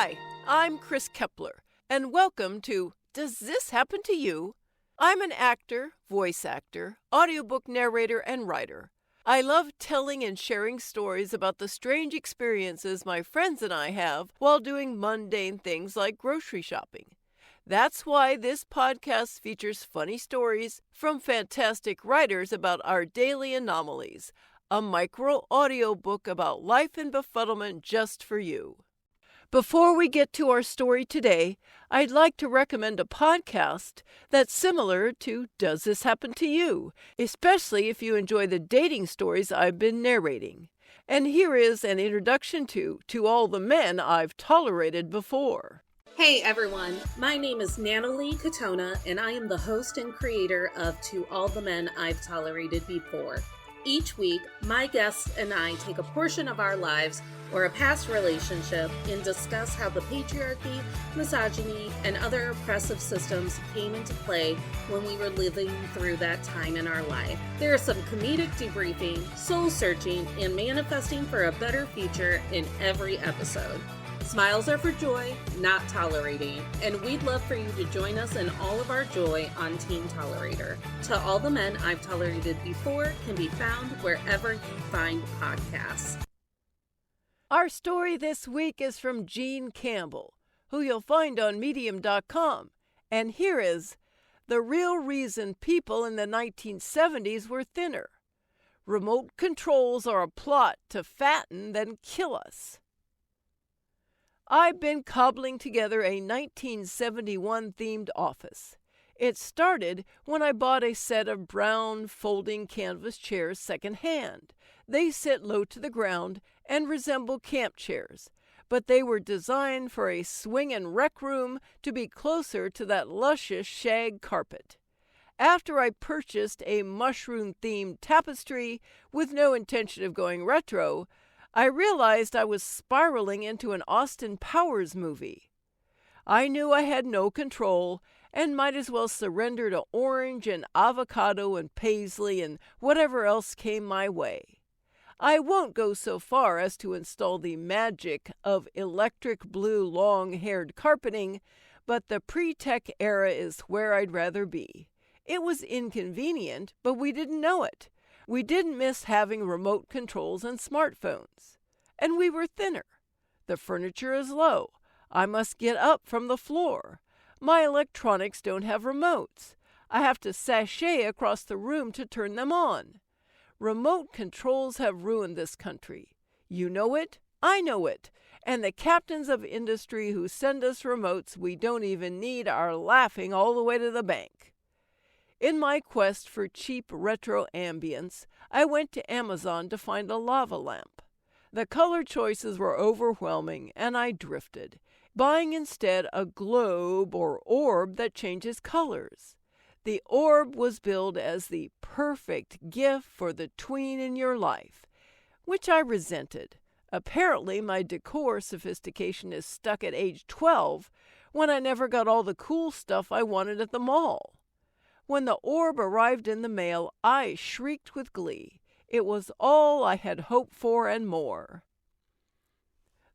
Hi, I'm Chris Kepler, and welcome to Does This Happen to You? I'm an actor, voice actor, audiobook narrator, and writer. I love telling and sharing stories about the strange experiences my friends and I have while doing mundane things like grocery shopping. That's why this podcast features funny stories from fantastic writers about our daily anomalies, a micro audiobook about life and befuddlement just for you. Before we get to our story today, I'd like to recommend a podcast that's similar to Does This Happen to You?, especially if you enjoy the dating stories I've been narrating. And here is an introduction to all the men I've tolerated before. Hey everyone, my name is Natalie Katona, and I am the host and creator of To All the Men I've Tolerated Before. Each week, my guests and I take a portion of our lives or a past relationship and discuss how the patriarchy, misogyny, and other oppressive systems came into play when we were living through that time in our life. There is some comedic debriefing, soul-searching, and manifesting for a better future in every episode. Smiles are for joy, not tolerating, and we'd love for you to join us in all of our joy on Team Tolerator. To All the Men I've Tolerated Before can be found wherever you find podcasts. Our story this week is from Jean Campbell, who you'll find on Medium.com, and here is The Real Reason People in the 1970s Were Thinner. Remote controls are a plot to fatten then kill us. I've been cobbling together a 1971-themed office. It started when I bought a set of brown folding canvas chairs secondhand. They sit low to the ground and resemble camp chairs, but they were designed for a swingin' rec room to be closer to that luscious shag carpet. After I purchased a mushroom-themed tapestry with no intention of going retro, I realized I was spiraling into an Austin Powers movie. I knew I had no control and might as well surrender to orange and avocado and paisley and whatever else came my way. I won't go so far as to install the magic of electric blue long-haired carpeting, but the pre-tech era is where I'd rather be. It was inconvenient, but we didn't know it. We didn't miss having remote controls and smartphones. And we were thinner. The furniture is low. I must get up from the floor. My electronics don't have remotes. I have to sashay across the room to turn them on. Remote controls have ruined this country. You know it, I know it, and the captains of industry who send us remotes we don't even need are laughing all the way to the bank. In my quest for cheap retro ambience, I went to Amazon to find a lava lamp. The color choices were overwhelming, and I drifted, buying instead a globe or orb that changes colors. The orb was billed as the perfect gift for the tween in your life, which I resented. Apparently, my decor sophistication is stuck at age 12, when I never got all the cool stuff I wanted at the mall. When the orb arrived in the mail, I shrieked with glee. It was all I had hoped for and more.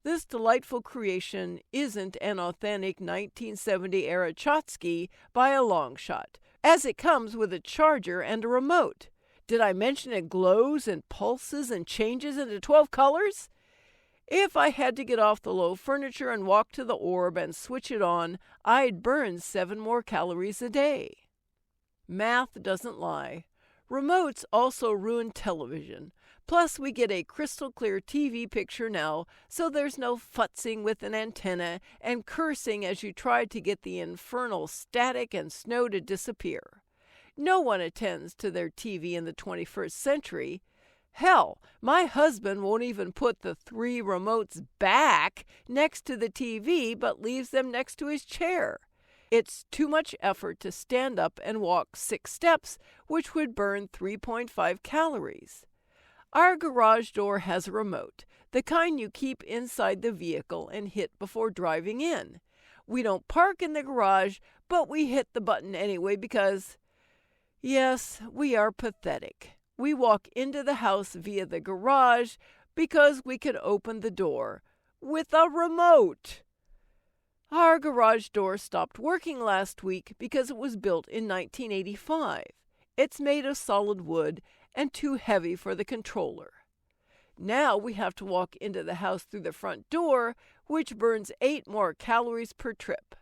This delightful creation isn't an authentic 1970-era tchotchke by a long shot, as it comes with a charger and a remote. Did I mention it glows and pulses and changes into 12 colors? If I had to get off the low furniture and walk to the orb and switch it on, I'd burn 7 more calories a day. Math doesn't lie. Remotes also ruin television. Plus, we get a crystal clear TV picture now, so there's no futzing with an antenna and cursing as you try to get the infernal static and snow to disappear. No one attends to their TV in the 21st century. Hell, my husband won't even put the 3 remotes back next to the TV, but leaves them next to his chair. It's too much effort to stand up and walk 6 steps, which would burn 3.5 calories. Our garage door has a remote, the kind you keep inside the vehicle and hit before driving in. We don't park in the garage, but we hit the button anyway because, yes, we are pathetic. We walk into the house via the garage because we can open the door with a remote. Our garage door stopped working last week because it was built in 1985. It's made of solid wood and too heavy for the controller. Now we have to walk into the house through the front door, which burns 8 more calories per trip.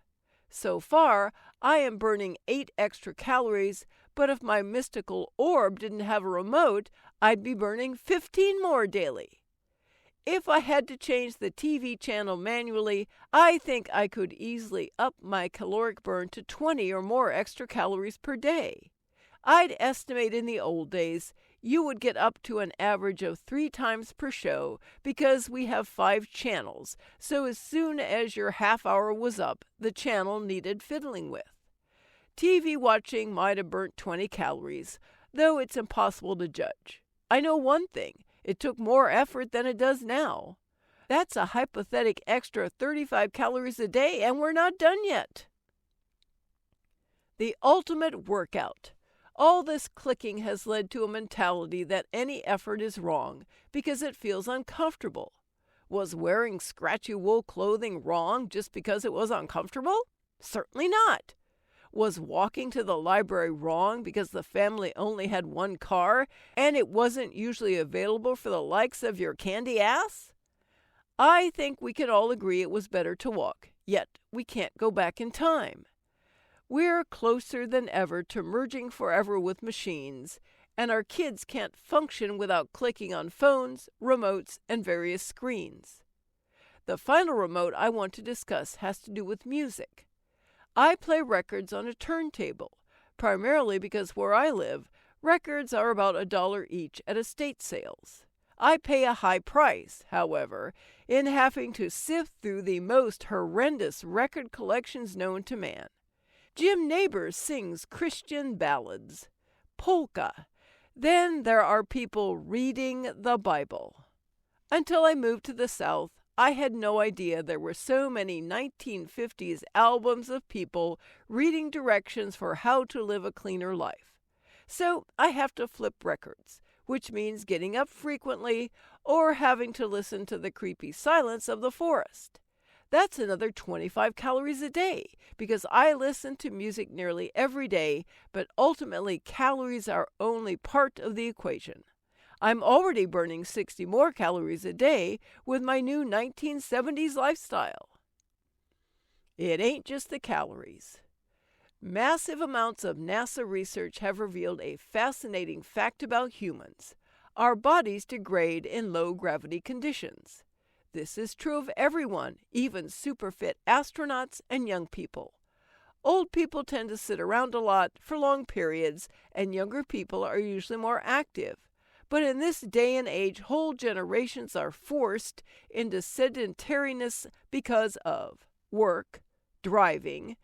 So far, I am burning 8 extra calories, but if my mystical orb didn't have a remote, I'd be burning 15 more daily. If I had to change the TV channel manually, I think I could easily up my caloric burn to 20 or more extra calories per day. I'd estimate in the old days you would get up to an average of 3 times per show because we have 5 channels, so as soon as your half hour was up, the channel needed fiddling with. TV watching might have burnt 20 calories, though it's impossible to judge. I know one thing. It took more effort than it does now. That's a hypothetic extra 35 calories a day, and we're not done yet. The ultimate workout. All this clicking has led to a mentality that any effort is wrong because it feels uncomfortable. Was wearing scratchy wool clothing wrong just because it was uncomfortable? Certainly not. Was walking to the library wrong because the family only had 1 car and it wasn't usually available for the likes of your candy ass? I think we can all agree it was better to walk, yet we can't go back in time. We're closer than ever to merging forever with machines, and our kids can't function without clicking on phones, remotes, and various screens. The final remote I want to discuss has to do with music. I play records on a turntable, primarily because where I live, records are about $1 each at estate sales. I pay a high price, however, in having to sift through the most horrendous record collections known to man. Jim Nabors sings Christian ballads, polka. Then there are people reading the Bible. Until I moved to the South, I had no idea there were so many 1950s albums of people reading directions for how to live a cleaner life. So I have to flip records, which means getting up frequently or having to listen to the creepy silence of the forest. That's another 25 calories a day because I listen to music nearly every day, but ultimately calories are only part of the equation. I'm already burning 60 more calories a day with my new 1970s lifestyle. It ain't just the calories. Massive amounts of NASA research have revealed a fascinating fact about humans. Our bodies degrade in low-gravity conditions. This is true of everyone, even super-fit astronauts and young people. Old people tend to sit around a lot for long periods, and younger people are usually more active. But in this day and age, whole generations are forced into sedentariness because of work, driving,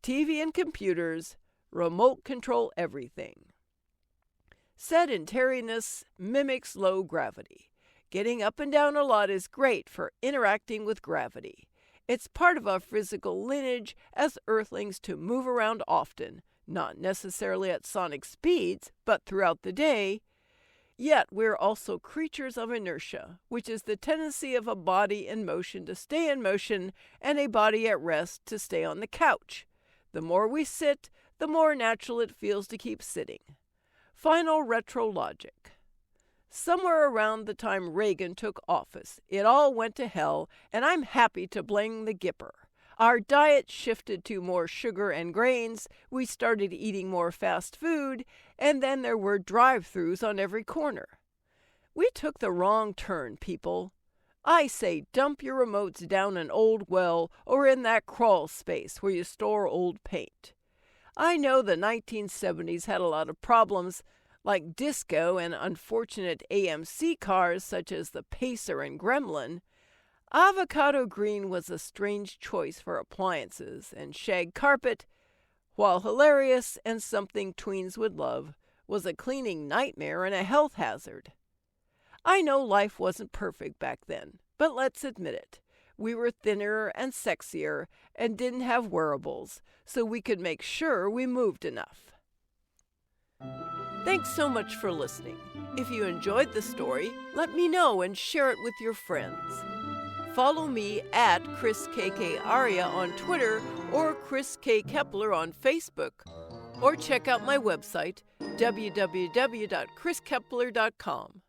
TV and computers, remote control everything. Sedentariness mimics low gravity. Getting up and down a lot is great for interacting with gravity. It's part of our physical lineage as Earthlings to move around often, not necessarily at sonic speeds, but throughout the day. Yet we're also creatures of inertia, which is the tendency of a body in motion to stay in motion and a body at rest to stay on the couch. The more we sit, the more natural it feels to keep sitting. Final retro logic. Somewhere around the time Reagan took office, it all went to hell, and I'm happy to blame the Gipper. Our diet shifted to more sugar and grains, we started eating more fast food, and then there were drive-thrus on every corner. We took the wrong turn, people. I say dump your remotes down an old well or in that crawl space where you store old paint. I know the 1970s had a lot of problems, like disco and unfortunate AMC cars such as the Pacer and Gremlin. Avocado green was a strange choice for appliances, and shag carpet, while hilarious and something tweens would love, was a cleaning nightmare and a health hazard. I know life wasn't perfect back then, but let's admit it. We were thinner and sexier and didn't have wearables, so we could make sure we moved enough. Thanks so much for listening. If you enjoyed the story, let me know and share it with your friends. Follow me at Chris KK Aria on Twitter or Chris K. Kepler on Facebook. Or check out my website, www.chriskepler.com.